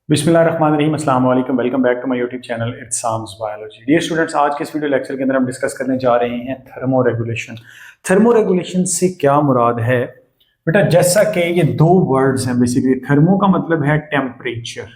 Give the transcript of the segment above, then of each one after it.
बिस्मिल्लाहिर्रहमानिर्रहीम, अस्सलाम वालेकुम। Welcome back to my YouTube channel it's Sam's biology. Dear students, आज के इस वीडियो लेक्चर के अंदर हम डिस्कस करने जा रहे हैं थर्मो रेगुलेशन। थर्मो रेगुलेशन से क्या मुराद है बेटा? जैसा कि ये दो वर्ड्स हैं बेसिकली, थर्मो का मतलब है टेम्परेचर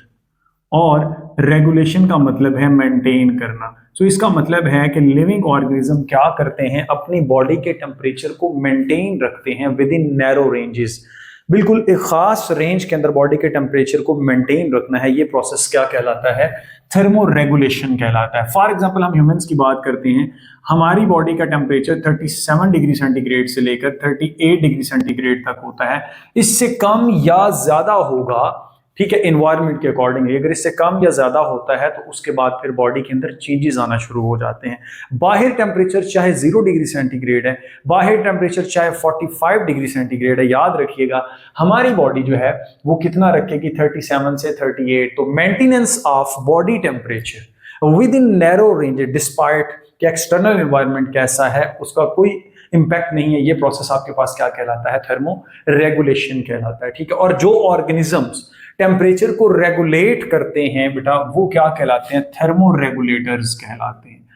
और रेगुलेशन का मतलब है मेंटेन करना। सो इसका मतलब है कि लिविंग ऑर्गेनिज्म क्या करते हैं, अपनी बॉडी के टेम्परेचर को मेंटेन रखते हैं विद इन नैरो रेंजेस। बिल्कुल एक खास रेंज के अंदर बॉडी के टेम्परेचर को मेंटेन रखना है। ये प्रोसेस क्या कहलाता है? थर्मो रेगुलेशन कहलाता है। फॉर एग्जांपल हम ह्यूमंस की बात करते हैं, हमारी बॉडी का टेम्परेचर 37 डिग्री सेंटीग्रेड से लेकर 38 डिग्री सेंटीग्रेड तक होता है। इससे कम या ज्यादा होगा, ठीक है, एनवायरनमेंट के अकॉर्डिंगली। अगर इससे कम या ज्यादा होता है तो उसके बाद फिर बॉडी के अंदर चेंजेस आना शुरू हो जाते हैं। बाहर टेम्परेचर चाहे 0 डिग्री सेंटीग्रेड है, बाहर टेम्परेचर चाहे 45 डिग्री सेंटीग्रेड है, याद रखिएगा हमारी बॉडी जो है वो कितना रखेगी? 37 से 38। तो maintenance of body temperature with in narrow range despite कि एक्सटर्नल एनवायरनमेंट कैसा है उसका कोई इंपैक्ट नहीं है। ये प्रोसेस आपके पास क्या कहलाता है? थर्मो रेगुलेशन कहलाता है। ठीक है, और जो ऑर्गेनिजम्स टेम्परेचर को रेगुलेट करते हैं बेटा, वो क्या कहलाते हैं? थर्मो रेगुलेटर्स कहलाते हैं।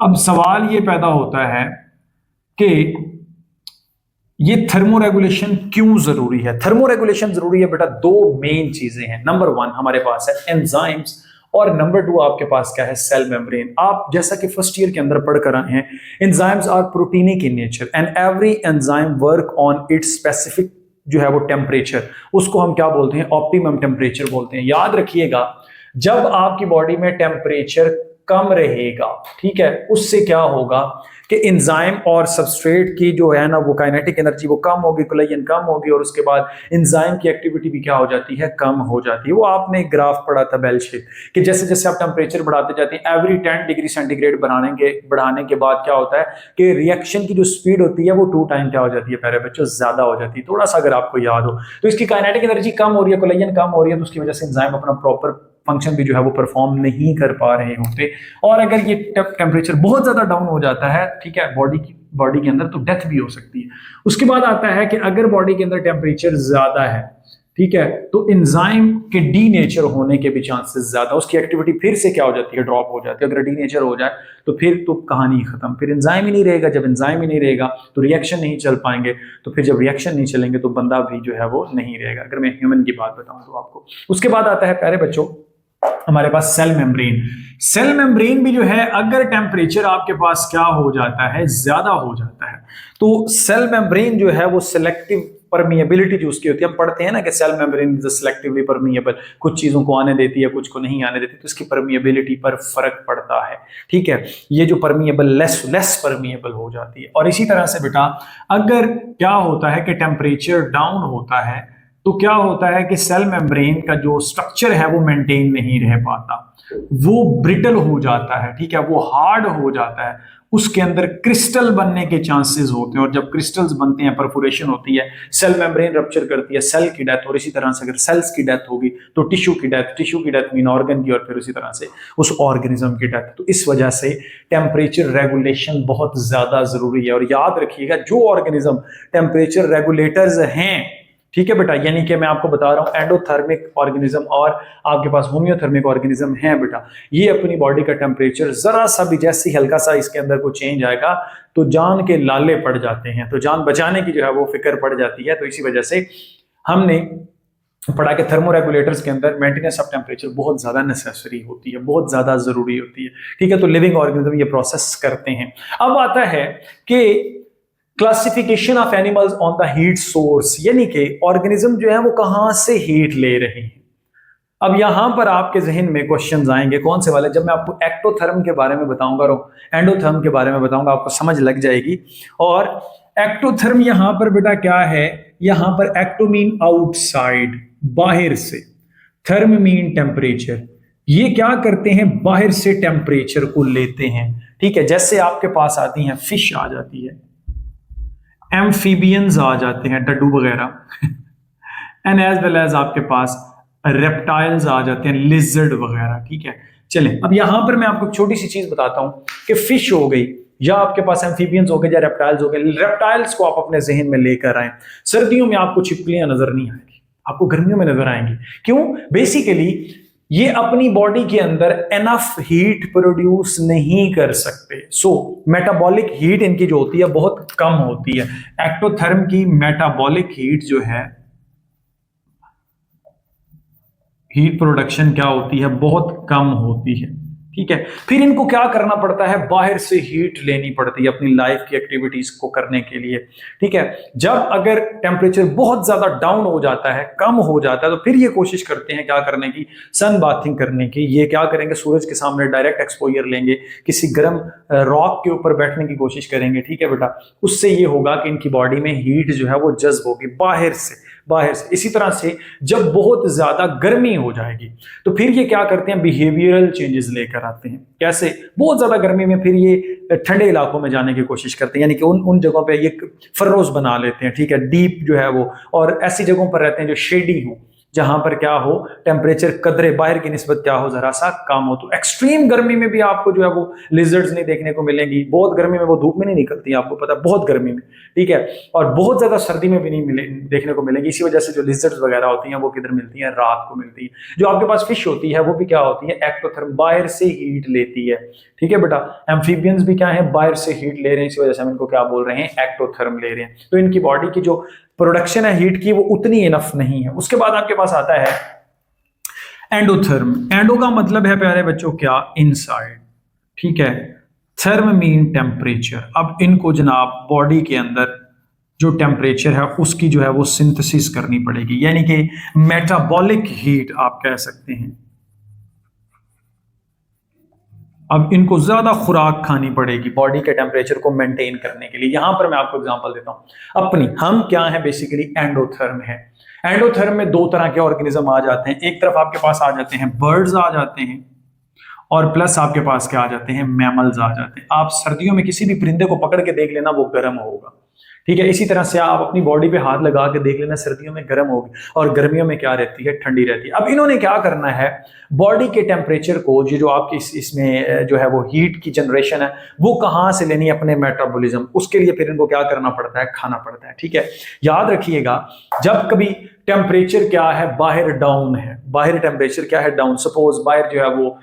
अब सवाल ये पैदा होता है कि ये थर्मो रेगुलेशन क्यों जरूरी है? थर्मो रेगुलेशन जरूरी है बेटा, दो मेन चीजें हैं। नंबर 1 हमारे पास है एंजाइम्स, और नंबर 2 आपके पास क्या है? Cell membrane. आप जैसा कि फर्स्ट ईयर के अंदर पढ़ कर आए हैं, enzymes are proteinic in nature and every enzyme work on its specific जो है वो टेम्परेचर, उसको हम क्या बोलते हैं? ऑप्टिमम टेम्परेचर बोलते हैं। याद रखिएगा, जब आपकी बॉडी में टेम्परेचर कम रहेगा, ठीक है, उससे क्या होगा कि एंजाइम और सबस्ट्रेट की जो है ना वो काइनेटिक एनर्जी वो कम होगी, कोलेजन कम होगी, और उसके बाद एंजाइम की एक्टिविटी भी क्या हो जाती है? कम हो जाती है। वो आपने एक ग्राफ पढ़ा था बेल शेप कि जैसे जैसे आप टेम्परेचर बढ़ाते जाते हैं, एवरी 10 डिग्री सेंटीग्रेड बढ़ाने के बाद क्या होता है कि रिएक्शन की जो स्पीड होती है वो 2 टाइम क्या हो जाती है प्यारे बच्चों? ज्यादा हो जाती है। थोड़ा सा अगर आपको याद हो तो इसकी काइनेटिक एनर्जी कम हो रही है, कोलेजन कम हो रही है, तो उसकी वजह से एंजाइम अपना प्रॉपर फंक्शन भी जो है वो परफॉर्म नहीं कर पा रहे होते। और अगर ये टेम्परेचर बहुत ज्यादा डाउन हो जाता है, ठीक है, बॉडी के अंदर, तो डेथ भी हो सकती है। उसके बाद आता है कि अगर बॉडी के अंदर टेम्परेचर ज्यादा है, ठीक है, तो एंजाइम के डीनेचर होने के भी चांसेस ज्यादा, उसकी एक्टिविटी फिर से क्या हो जाती है? ड्रॉप हो जाती है। अगर डीनेचर हो जाए तो फिर तो कहानी खत्म, फिर एंजाइम ही नहीं रहेगा। जब एंजाइम ही नहीं रहेगा तो रिएक्शन नहीं चल पाएंगे, तो फिर जब रिएक्शन नहीं चलेंगे तो बंदा भी जो है वो नहीं रहेगा, अगर मैं ह्यूमन की बात बताऊं तो आपको। उसके बाद आता है प्यारे बच्चों हमारे पास सेल मेम्ब्रेन। सेल मेम्ब्रेन भी जो है, अगर टेम्परेचर आपके पास क्या हो जाता है? ज्यादा हो जाता है, तो सेल मेम्ब्रेन जो है वो सिलेक्टिव परमिएबिलिटी जो उसकी होती है, हम पढ़ते हैं ना कि cell membrane is selectively permeable, कुछ चीजों को आने देती है, कुछ को नहीं आने देती, तो इसकी परमिएबिलिटी पर फर्क पड़ता है। ठीक है, ये जो परमिएबल लेस परमिएबल हो जाती है। और इसी तरह से बेटा, अगर क्या होता है कि टेम्परेचर डाउन होता है तो क्या होता है कि सेल मेम्ब्रेन का जो स्ट्रक्चर है वो मेंटेन नहीं रह पाता, वो ब्रिटल हो जाता है, ठीक है, वो हार्ड हो जाता है, उसके अंदर क्रिस्टल बनने के चांसेस होते हैं, और जब क्रिस्टल्स बनते हैं, परफोरेशन होती है, सेल मेम्ब्रेन रप्चर करती है, सेल की डेथ। और इसी तरह से अगर सेल्स की डेथ होगी तो टिश्यू की डेथ मीन ऑर्गन की, और फिर उसी तरह से उस ऑर्गेनिज्म की डेथ। तो इस वजह से टेम्परेचर रेगुलेशन बहुत ज्यादा जरूरी है। और याद रखिएगा, जो ऑर्गेनिज्म टेम्परेचर रेगुलेटर्स हैं, ठीक है बेटा, यानी कि मैं आपको बता रहा हूं एंडोथर्मिक ऑर्गेनिज्म और आपके पास होम्योथर्मिक ऑर्गेनिज्म है बेटा, ये अपनी बॉडी का टेम्परेचर जरा सा भी, जैसे हल्का सा इसके अंदर को चेंज आएगा तो जान के लाले पड़ जाते हैं, तो जान बचाने की जो है वो फिक्र पड़ जाती है। तो इसी वजह से हमने पढ़ा कि थर्मो रेगुलेटर्स के अंदर मेंटेनेंस ऑफ टेम्परेचर बहुत ज्यादा नेसेसरी होती है, बहुत ज्यादा जरूरी होती है। ठीक है, तो लिविंग ऑर्गेनिज्म ये प्रोसेस करते हैं। अब आता है कि classification of animals on the heat source, यानी कि ऑर्गेनिज्म जो है वो कहां से हीट ले रहे हैं। अब यहां पर आपके जहन में क्वेश्चंस आएंगे, कौन से वाले? जब मैं आपको एक्टोथर्म के बारे में बताऊंगा और एंडोथर्म के बारे में बताऊंगा, आपको समझ लग जाएगी। और एक्टोथर्म यहां पर बेटा क्या है? यहां पर एक्टो मीन आउटसाइड, बाहर से, थर्म मीन टेम्परेचर। ये क्या करते हैं? बाहर से टेम्परेचर को लेते हैं। ठीक है, जैसे आपके पास आती हैं फिश आ जाती है, एम्फीबियंस आ जाते हैं, डड्डू वगैरह, एंड एज वेल एज आपके पास रेप्टाइल्स आ जाते हैं, लिजर्ड वगैरह। ठीक है, चलें अब यहां पर मैं आपको छोटी सी चीज बताता हूं कि फिश हो गई, या आपके पास एम्फीबियंस हो गए, या रेप्टाइल्स हो गए। रेप्टाइल्स को आप अपने जहन में लेकर आए। सर्दियों में आपको छिपकलियां नजर नहीं आएगी, आपको गर्मियों में नजर आएंगी। क्यों? बेसिकली ये अपनी बॉडी के अंदर एनफ हीट प्रोड्यूस नहीं कर सकते। सो मेटाबॉलिक हीट इनकी जो होती है बहुत कम होती है। एक्टोथर्म की मेटाबॉलिक हीट जो है, हीट प्रोडक्शन क्या होती है, बहुत कम होती है। ठीक है, फिर इनको क्या करना पड़ता है, बाहर से हीट लेनी पड़ती है अपनी लाइफ की एक्टिविटीज को करने के लिए। ठीक है, जब अगर टेम्परेचर बहुत ज्यादा डाउन हो जाता है, कम हो जाता है, तो फिर ये कोशिश करते हैं क्या करने की, सन बाथिंग करने की। ये क्या करेंगे, सूरज के सामने डायरेक्ट एक्सपोजर लेंगे, किसी गर्म रॉक के ऊपर बैठने की कोशिश करेंगे। ठीक है बेटा, उससे ये होगा कि इनकी बॉडी में हीट जो है वो जज्ब होगी बाहर से। इसी तरह से जब बहुत ज्यादा गर्मी हो जाएगी तो फिर ये क्या करते हैं, बिहेवियरल चेंजेस लेकर आते हैं। कैसे, बहुत ज्यादा गर्मी में फिर ये ठंडे इलाकों में जाने की कोशिश करते हैं, यानी कि उन जगहों पे ये फर्रोज बना लेते हैं। ठीक है, डीप जो है वो, और ऐसी जगहों पर रहते हैं जो शेडी हो, जहां पर क्या हो, टेम्परेचर कदरे बाहर की निस्बत क्या हो, जरा सा कम हो। तो एक्सट्रीम गर्मी में भी आपको जो है वो लिजर्ड्स नहीं देखने को मिलेंगी। बहुत गर्मी में वो धूप में नहीं निकलती, आपको पता है, बहुत गर्मी में। ठीक है, और बहुत ज्यादा सर्दी में भी नहीं देखने को मिलेंगी। इसी वजह से जो लिजर्ड्स वगैरह होती हैं वो किधर मिलती हैं, रात को मिलती है। जो आपके पास फिश होती है वो भी क्या होती है, एक्टोथर्म, बाहर से हीट लेती है। ठीक है बेटा, एम्फीबियंस भी क्या है, बाहर से हीट ले रहे हैं, इसी वजह से हम इनको क्या बोल रहे हैं, एक्टोथर्म ले रहे हैं। तो इनकी बॉडी की जो प्रोडक्शन है हीट की वो उतनी इनफ नहीं है। उसके बाद आपके पास आता है एंडोथर्म। एंडो का मतलब है प्यारे बच्चों क्या, इनसाइड। ठीक है, थर्म मीन टेम्परेचर। अब इनको जनाब बॉडी के अंदर जो टेम्परेचर है उसकी जो है वो सिंथेसिस करनी पड़ेगी, यानी कि मेटाबॉलिक हीट आप कह सकते हैं। अब इनको ज्यादा खुराक खानी पड़ेगी बॉडी के टेम्परेचर को मेंटेन करने के लिए। यहां पर मैं आपको एग्जांपल देता हूं अपनी, हम क्या है, बेसिकली एंडोथर्म है। एंडोथर्म में दो तरह के ऑर्गेनिज्म आ जाते हैं। एक तरफ आपके पास आ जाते हैं बर्ड्स आ जाते हैं, और प्लस आपके पास क्या आ जाते हैं, मैमल्स आ जाते हैं। आप सर्दियों में किसी भी परिंदे को पकड़ के देख लेना, वो गर्म होगा। ठीक है, इसी तरह से आप अपनी बॉडी पे हाथ लगा के देख लेना, सर्दियों में गर्म होगी और गर्मियों में क्या रहती है, ठंडी रहती है। अब इन्होंने क्या करना है, बॉडी के टेम्परेचर को, जो आपकी इसमें जो है वो हीट की जनरेशन है, वो कहाँ से लेनी है, अपने मेटाबॉलिज्म। उसके लिए फिर इनको क्या करना पड़ता है, खाना पड़ता है। ठीक है, याद रखिएगा, जब कभी टेम्परेचर क्या है, बाहर डाउन है, बाहर टेम्परेचर क्या है, डाउन, सपोज बाहर जो है वो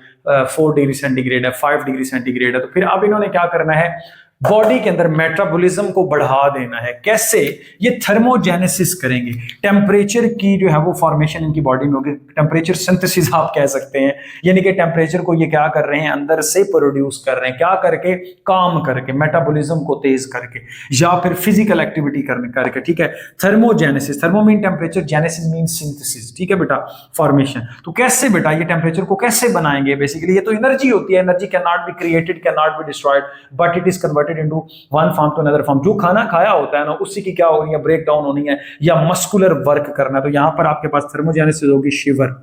4 डिग्री सेंटीग्रेड है, 5 डिग्री सेंटीग्रेड है, तो फिर अब इन्होंने क्या करना है, बॉडी के अंदर मेटाबॉलिज्म को बढ़ा देना है। कैसे, ये थर्मोजेनेसिस करेंगे। टेम्परेचर की जो है वो फॉर्मेशन इनकी बॉडी में होगी, टेम्परेचर सिंथेसिस आप कह सकते हैं, यानी कि टेम्परेचर को ये क्या कर रहे हैं, अंदर से प्रोड्यूस कर रहे हैं। क्या करके, काम करके, मेटाबॉलिज्म को तेज करके, या फिर फिजिकल एक्टिविटी करके। ठीक है, thermogenesis, thermo mean temperature, genesis mean synthesis. ठीक है बेटा, फॉर्मेशन। तो कैसे बेटा ये टेम्परेचर को कैसे बनाएंगे, बेसिकली ये तो एनर्जी होती है, energy can not be created, can not be destroyed, but it is converted into one form to another form. जो खाना खाया होता है ना, उसी की क्या होनी है, ब्रेक डाउन होनी है, या मस्कुलर वर्क करना है। तो यहां पर आपके पास थर्मोजेनेसिस होगी, शिवर।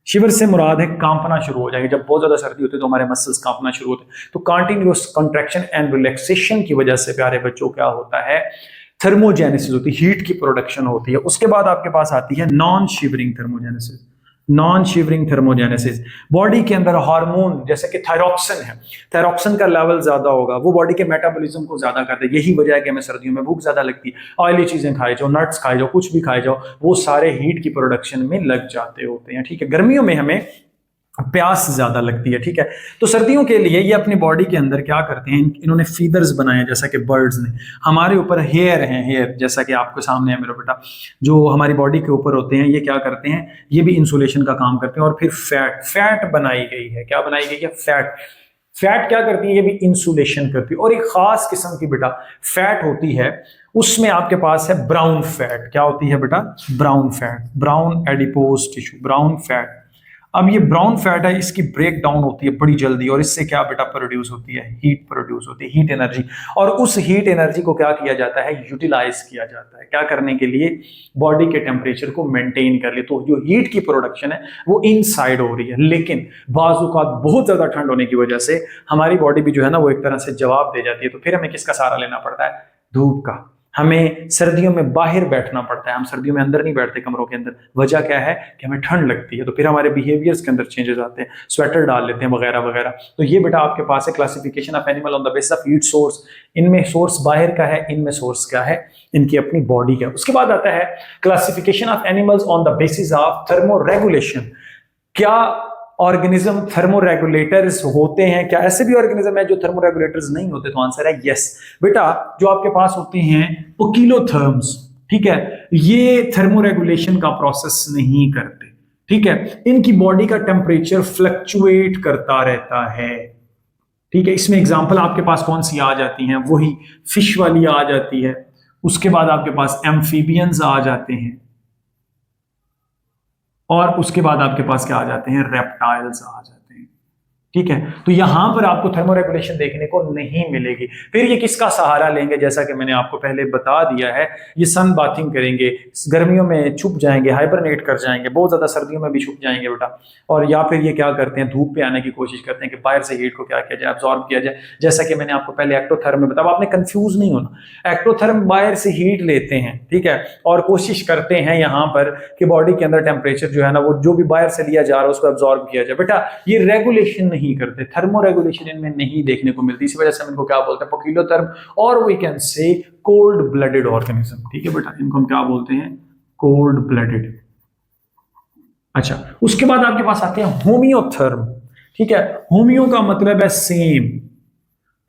शिवर से मुराद है कांपना शुरू हो जाएगी। जब बहुत ज्यादा सर्दी होती है तो हमारे मसल्स कांपना शुरू होते हैं। तो कंटिन्यूअस कंट्रैक्शन एंड रिलैक्सेशन की वजह से प्यारे बच्चों क्या होता है, थर्मोजेनेसिस होती है, हीट की प्रोडक्शन होती है। उसके बाद आपके पास आती है non shivering thermogenesis. Non shivering thermogenesis, body के अंदर हार्मोन जैसे कि थायरॉक्सिन है, थायरॉक्सिन का लेवल ज्यादा होगा, वो बॉडी के मेटाबॉलिज्म को ज्यादा करता है। यही वजह है कि हमें सर्दियों में भूख ज्यादा लगती है, ऑयली चीजें खाए जाओ, नट्स खाए जाओ, कुछ भी खाए जाओ, वो सारे हीट की प्रोडक्शन में लग जाते होते हैं। ठीक है, गर्मियों में हमें प्यास ज्यादा लगती है। ठीक है, तो सर्दियों के लिए ये अपनी बॉडी के अंदर क्या करते हैं, इन्होंने फीदर्स बनाए, जैसा कि बर्ड्स ने। हमारे ऊपर हेयर हैं, हेयर जैसा कि आपके सामने है मेरा बेटा, जो हमारी बॉडी के ऊपर होते हैं, ये क्या करते हैं, ये भी इंसुलेशन का काम करते हैं। और फिर फैट बनाई गई है, क्या बनाई गई है, फैट क्या करती है, ये भी इंसुलेशन करती है। और एक खास किस्म की बेटा फैट होती है, उसमें आपके पास है ब्राउन फैट। क्या होती है बेटा, brown fat, brown adipose tissue, brown fat. अब ये ब्राउन फैट है, इसकी ब्रेक डाउन होती है बड़ी जल्दी, और इससे क्या बेटा प्रोड्यूस होती है, हीट प्रोड्यूस होती है, हीट एनर्जी। और उस हीट एनर्जी को क्या किया जाता है, यूटिलाइज किया जाता है, क्या करने के लिए, बॉडी के टेम्परेचर को मेंटेन कर लिए। तो जो हीट की प्रोडक्शन है वो इनसाइड हो रही है, लेकिन बाजुकात बहुत ज्यादा ठंड होने की वजह से हमारी बॉडी भी जो है ना वो एक तरह से जवाब दे जाती है। तो फिर हमें किसका सहारा लेना पड़ता है, धूप का। हमें सर्दियों में बाहर बैठना पड़ता है, हम सर्दियों में अंदर नहीं बैठते कमरों के अंदर। वजह क्या है कि हमें ठंड लगती है, तो फिर हमारे बिहेवियर्स के अंदर चेंजेस आते हैं, स्वेटर डाल लेते हैं वगैरह वगैरह। तो ये बेटा आपके पास है classification of animal on the basis of heat source. इनमें सोर्स बाहर का है, इनमें सोर्स क्या है, इनकी अपनी बॉडी का। उसके बाद आता है classification of animals on the basis of thermo regulation. क्या ऑर्गेनिज्म थर्मोरेगुलेटर्स होते हैं? क्या ऐसे भी ऑर्गेनिज्म है जो थर्मोरेगुलेटर्स नहीं होते? तो आंसर है यस। बेटा जो आपके पास होते हैं पोकिलोथर्म्स, ठीक है, ये थर्मोरेगुलेशन का प्रोसेस नहीं करते, ठीक है, इनकी बॉडी का टेम्परेचर फ्लक्चुएट करता रहता है, ठीक है। इसमें एग्जांपल आपके पास कौन सी आ जाती हैं? वही फिश वाली आ जाती है, उसके बाद आपके पास एम्फीबियंस आ जाते हैं, और उसके बाद आपके पास क्या आ जाते हैं? रेप्टाइल्स आ जाते हैं, ठीक है। तो यहां पर आपको थर्मोरेगुलेशन देखने को नहीं मिलेगी। फिर ये किसका सहारा लेंगे? जैसा कि मैंने आपको पहले बता दिया है, ये सन बाथिंग करेंगे, गर्मियों में छुप जाएंगे, हाइबरनेट कर जाएंगे, बहुत ज्यादा सर्दियों में भी छुप जाएंगे बेटा। और या फिर ये क्या करते हैं? धूप पे आने की कोशिश करते हैं कि बाहर से हीट को क्या किया जाए, अब्सॉर्ब किया जाए। जैसा कि मैंने आपको पहले एक्टोथर्म में बताया, आपने कंफ्यूज नहीं होना। एक्टोथर्म बाहर से हीट लेते हैं, ठीक है, और कोशिश करते हैं यहां पर कि बॉडी के अंदर टेम्परेचर जो है ना, वो जो भी बाहर से लिया जा रहा है उसको अब्सॉर्ब किया जाए। बेटा ये रेगुलेशन नहीं करते, थर्मोरेगुलेशन इनमें नहीं देखने को मिलती। इस वजह से हम इनको क्या बोलते हैं? पोकिलोथर्म, और we can say cold blooded organism, ठीक है बेटा, इनको हम क्या बोलते हैं? Cold blooded. अच्छा, उसके बाद आपके पास आते हैं होमियोथर्म, ठीक है। होमियो का मतलब है सेम,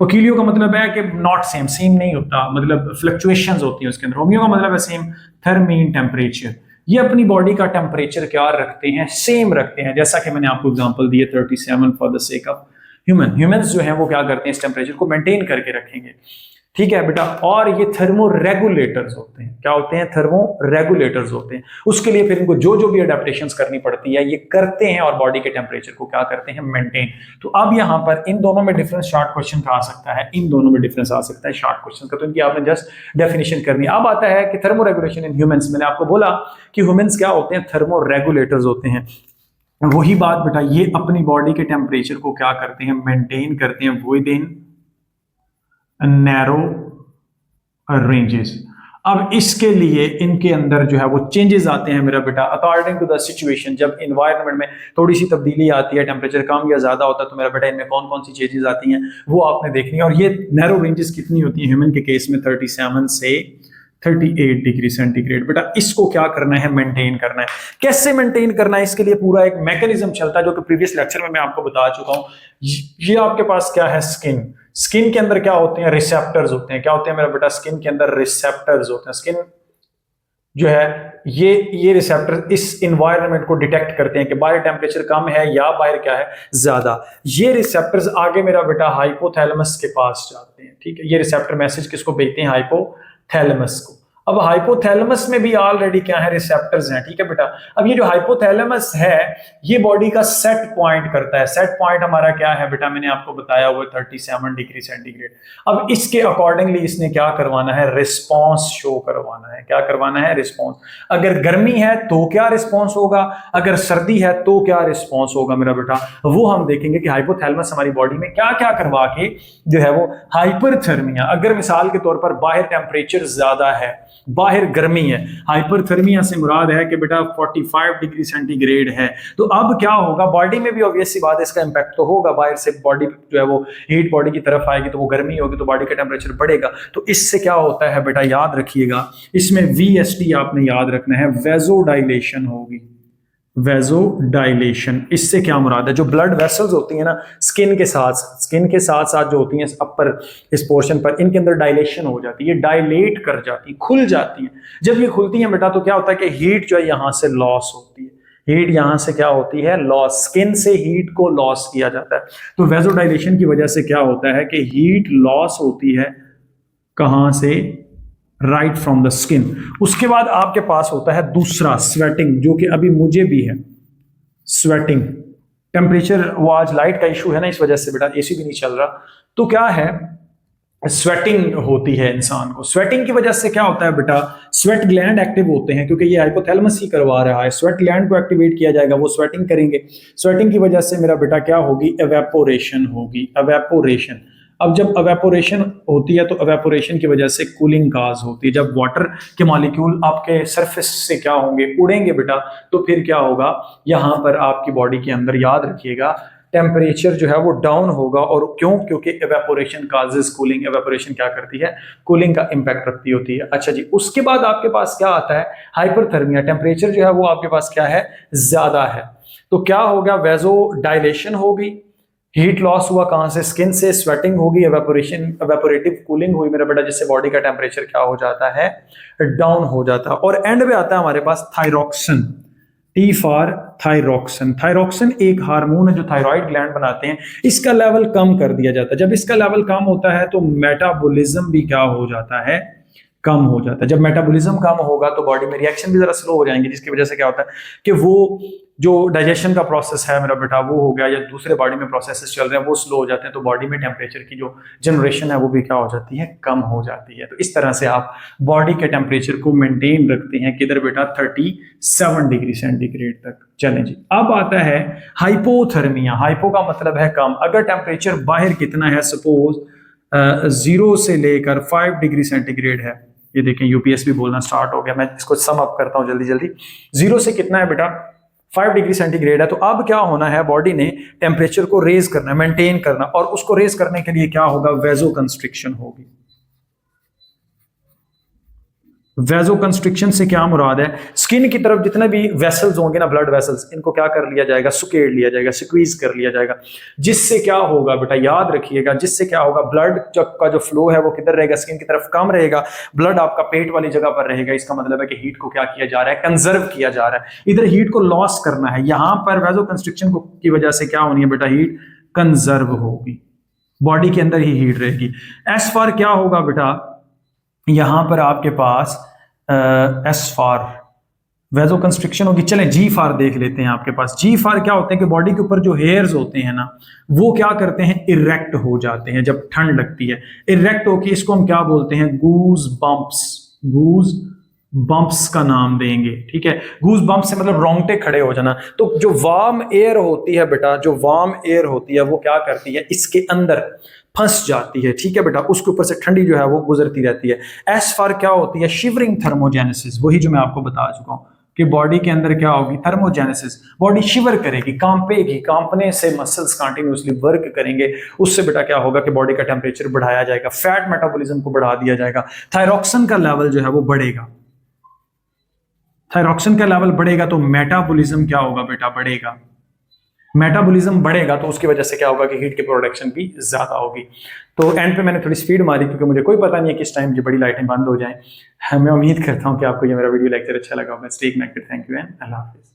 पोकिलियो का मतलब है कि नॉट सेम, सेम नहीं होता, मतलब फ्लक्चुएशंस होती हैं उसके अंदर। होमियो का मतलब है सेम, थर्म मीन टेम्परेचर। ये अपनी बॉडी का टेम्परेचर क्या रखते हैं? सेम रखते हैं। जैसा कि मैंने आपको एग्जांपल दिए 37 for the sake of humans जो है वो क्या करते हैं? इस टेम्परेचर को मेंटेन करके रखेंगे, ठीक है बेटा। और ये थर्मो रेगुलेटर्स होते हैं। क्या होते हैं? थर्मो रेगुलेटर्स होते हैं। उसके लिए फिर इनको जो जो भी अडेप्टेशंस करनी पड़ती है ये करते हैं, और बॉडी के टेम्परेचर को क्या करते हैं? मेंटेन। तो अब यहां पर इन दोनों में डिफरेंस शॉर्ट क्वेश्चन का आ सकता है, इन दोनों में डिफरेंस आ सकता है शॉर्ट क्वेश्चन का, तो इनकी आपने जस्ट डेफिनेशन करनी है। अब आता है कि थर्मो रेगुलेशन इन ह्यूमंस। मैंने आपको बोला कि ह्यूमंस क्या होते हैं? थर्मो रेगुलेटर्स होते हैं। वही बात बेटा, ये अपनी बॉडी के टेम्परेचर को क्या करते हैं? मेंटेन करते हैं विद इन नैरो रेंजेस। अब इसके लिए इनके अंदर जो है वो चेंजेस आते हैं मेरा बेटा, अकॉर्डिंग टू द सिचुएशन। जब इन्वायरमेंट में थोड़ी सी तब्दीली आती है, टेम्परेचर कम या ज्यादा होता है, तो मेरा बेटा इनमें कौन कौन सी चेंजेस आती हैं वो आपने देखनी है। और ये नैरो रेंजेस कितनी होती है? ह्यूमन के केस में 37 से 38 डिग्री सेंटीग्रेड। बेटा इसको क्या करना है? मेंटेन करना है। कैसे मेंटेन करना है? इसके लिए पूरा एक मैकेनिज्म चलता है जो कि प्रीवियस लेक्चर में मैं आपको बता चुका हूं। ये आपके पास क्या है? स्किन। स्किन के अंदर क्या होते हैं? रिसेप्टर्स होते हैं। क्या होते हैं मेरा बेटा? स्किन के अंदर रिसेप्टर्स होते हैं। स्किन जो है ये रिसेप्टर इस इन्वायरमेंट को डिटेक्ट करते हैं कि बाहर टेम्परेचर कम है या बाहर क्या है? ज्यादा। ये रिसेप्टर्स आगे मेरा बेटा हाइपोथैलेमस के पास जाते हैं, ठीक है। ये रिसेप्टर मैसेज किसको भेजते हैं? हाइपोथैलेमस को। अब हाइपोथैलेमस में भी ऑलरेडी क्या है? रिसेप्टर्स हैं, ठीक है बेटा। अब ये जो हाइपोथैलेमस है ये बॉडी का सेट पॉइंट करता है। सेट पॉइंट हमारा क्या है बेटा? मैंने आपको बताया हुआ 37 डिग्री सेंटीग्रेड। अब इसके अकॉर्डिंगली इसने क्या करवाना है? रिस्पॉन्स शो करवाना है। क्या करवाना है? रिस्पॉन्स। अगर गर्मी है तो क्या रिस्पॉन्स होगा, अगर सर्दी है तो क्या रिस्पॉन्स होगा मेरा बेटा, वो हम देखेंगे कि हाइपोथैलेमस हमारी बॉडी में क्या क्या करवा के जो है वो हाइपरथर्मिया। अगर मिसाल के तौर पर बाहर टेम्परेचर ज्यादा है, बाहर गर्मी है, हाइपरथर्मिया से मुराद है कि बेटा 45 डिग्री सेंटीग्रेड है, तो अब क्या होगा? बॉडी में भी ऑब्वियस सी बात है इसका इंपैक्ट तो होगा। बाहर से बॉडी जो है वो हीट बॉडी की तरफ आएगी तो वो गर्मी होगी, तो बॉडी का टेम्परेचर बढ़ेगा। तो इससे क्या होता है बेटा? याद रखिएगा, इसमें VSD आपने याद रखना है, वेजोडाइलेशन होगी। वेजोडाइलेशन, इससे क्या मुराद है? जो ब्लड वेसल्स होती है ना स्किन के साथ साथ जो होती हैं अपर इस पोर्शन पर, इनके अंदर डायलेशन हो जाती है, डायलेट कर जाती है, खुल जाती है। जब ये खुलती हैं बेटा तो क्या होता है कि हीट जो है यहां से लॉस होती है। हीट यहां से क्या होती है? लॉस। स्किन से हीट को लॉस किया जाता है। तो वेजोडाइलेशन की वजह से क्या होता है कि हीट लॉस होती है। कहां से? Right from the skin. उसके बाद आपके पास होता है दूसरा, स्वेटिंग, जो कि अभी मुझे भी है। स्वेटिंग टेम्परेचर, वो आज लाइट का इशू है ना, इस वजह से बेटा AC भी नहीं चल रहा। तो क्या है? स्वेटिंग होती है इंसान को। स्वेटिंग की वजह से क्या होता है बेटा? स्वेट ग्लैंड एक्टिव होते हैं, क्योंकि ये हाइपोथैलेमस ही करवा रहा है। स्वेट ग्लैंड को एक्टिवेट किया जाएगा, वो स्वेटिंग करेंगे। स्वेटिंग की वजह से मेरा बेटा क्या होगी? एवेपोरेशन होगी। एवेपोरेशन। अब जब एवेपोरेशन होती है तो एवेपोरेशन की वजह से कूलिंग काज होती है। जब वाटर के मॉलिक्यूल आपके सरफेस से क्या होंगे? उड़ेंगे बेटा, तो फिर क्या होगा? यहां पर आपकी बॉडी के अंदर, याद रखिएगा, टेम्परेचर जो है वो डाउन होगा। और क्यों? क्योंकि एवेपोरेशन काजेस कूलिंग। एवेपोरेशन क्या करती है? कूलिंग का इंपैक्ट रखती होती है। अच्छा जी, उसके बाद आपके पास क्या आता है? हाइपरथर्मिया। टेम्परेचर जो है वो आपके पास क्या है? ज्यादा है। तो क्या हो गया? वेजो डायलेशन होगी, हीट लॉस हुआ कहां से? स्किन से। स्वेटिंग होगी, एवेपोरेशन, एवेपोरेटिव कूलिंग हुई मेरा बेटा, जिससे बॉडी का टेम्परेचर क्या हो जाता है? डाउन हो जाता है। और एंड में आता है हमारे पास thyroxine. T for thyroxine. Thyroxine एक हार्मोन है जो थायराइड ग्लैंड बनाते हैं, इसका लेवल कम कर दिया जाता है। जब इसका लेवल कम होता है तो मेटाबॉलिज्म भी क्या हो जाता है? कम हो जाता है। जब मेटाबॉलिज्म कम होगा तो बॉडी में रिएक्शन भी जरा स्लो हो जाएंगे, जिसकी वजह से क्या होता है कि वो जो डाइजेशन का प्रोसेस है मेरा बेटा वो हो गया, या दूसरे बॉडी में प्रोसेसेस चल रहे हैं वो स्लो हो जाते हैं, तो बॉडी में टेम्परेचर की जो जनरेशन है वो भी क्या हो जाती है? कम हो जाती है। तो इस तरह से आप बॉडी के टेम्परेचर को मेंटेन रखते हैं। किधर बेटा? 37 डिग्री सेंटीग्रेड तक। चलें जी, अब आता है हाइपोथर्मिया। हाइपो का मतलब है कम। अगर टेम्परेचर बाहर कितना है? सपोज 0 से लेकर 5 डिग्री सेंटीग्रेड है। ये देखें, यूपीएस भी बोलना स्टार्ट हो गया। मैं इसको सम अप करता हूं जल्दी जल्दी। 0 से कितना है बेटा? 5 डिग्री सेंटीग्रेड है। तो अब क्या होना है? बॉडी ने टेम्परेचर को रेज करना है, मेंटेन करना, और उसको रेज करने के लिए क्या होगा? वेजो कंस्ट्रिक्शन होगी। वेजो कंस्ट्रिक्शन से क्या मुराद है? स्किन की तरफ जितने भी वेसल्स होंगे ना, ब्लड वेसल्स, इनको क्या कर लिया जाएगा? सुकेड़ लिया जाएगा, स्क्वीज कर लिया जाएगा। जिससे क्या होगा बेटा? याद रखिएगा, जिससे क्या होगा? ब्लड का जो फ्लो है वो किधर रहेगा? स्किन की तरफ कम रहेगा। ब्लड आपका पेट वाली जगह पर रहेगा। इसका मतलब है कि हीट को क्या किया जा रहा है? कंजर्व किया जा रहा है। इधर हीट को लॉस करना है। यहां पर वेजो कंस्ट्रिक्शन की वजह से क्या होनी है बेटा? हीट कंजर्व होगी, बॉडी के अंदर ही हीट रहेगी। एस फॉर क्या होगा बेटा? यहां पर आपके पास एस फॉर वेजो कंस्ट्रिक्शन होगी। चलें जी फॉर देख लेते हैं। आपके पास जी फॉर क्या होते हैं कि बॉडी के ऊपर जो हेयर्स होते हैं ना, वो क्या करते हैं? इरेक्ट हो जाते हैं जब ठंड लगती है। इरेक्ट होके इसको हम क्या बोलते हैं? गूज बम्प्स। गूज बम्प्स का नाम देंगे, ठीक है। गूज बम्प से मतलब रोंगटे खड़े हो जाना। तो जो वार्म एयर होती है बेटा, जो वार्म एयर होती है वो क्या करती है? इसके अंदर फंस जाती है, ठीक है बेटा। उसके ऊपर से ठंडी जो है वो गुजरती रहती है। एस फॉर क्या होती है? Shivering thermogenesis. वही जो मैं आपको बता चुका हूं कि बॉडी के अंदर क्या होगी? थर्मोजेनेसिस। बॉडी शिवर करेगी, कांपेगी। कांपने से मसल्स कंटिन्यूसली वर्क करेंगे। उससे बेटा क्या होगा कि बॉडी का टेम्परेचर बढ़ाया जाएगा, फैट मेटाबॉलिज्म को बढ़ा दिया जाएगा, थायरॉक्सिन का लेवल जो है वो बढ़ेगा। थायरॉक्सिन का लेवल बढ़ेगा तो मेटाबॉलिज्म क्या होगा बेटा? बढ़ेगा। मेटाबॉलिज्म बढ़ेगा तो उसकी वजह से क्या होगा कि हीट की प्रोडक्शन भी ज्यादा होगी। तो एंड पे मैंने थोड़ी स्पीड मारी क्योंकि मुझे कोई पता नहीं है किस टाइम ये बड़ी लाइटें बंद हो जाएं। मैं उम्मीद करता हूं कि आपको ये मेरा वीडियो लेक्चर अच्छा लगा होगा। Stay connected. Thank you and Allah Hafiz.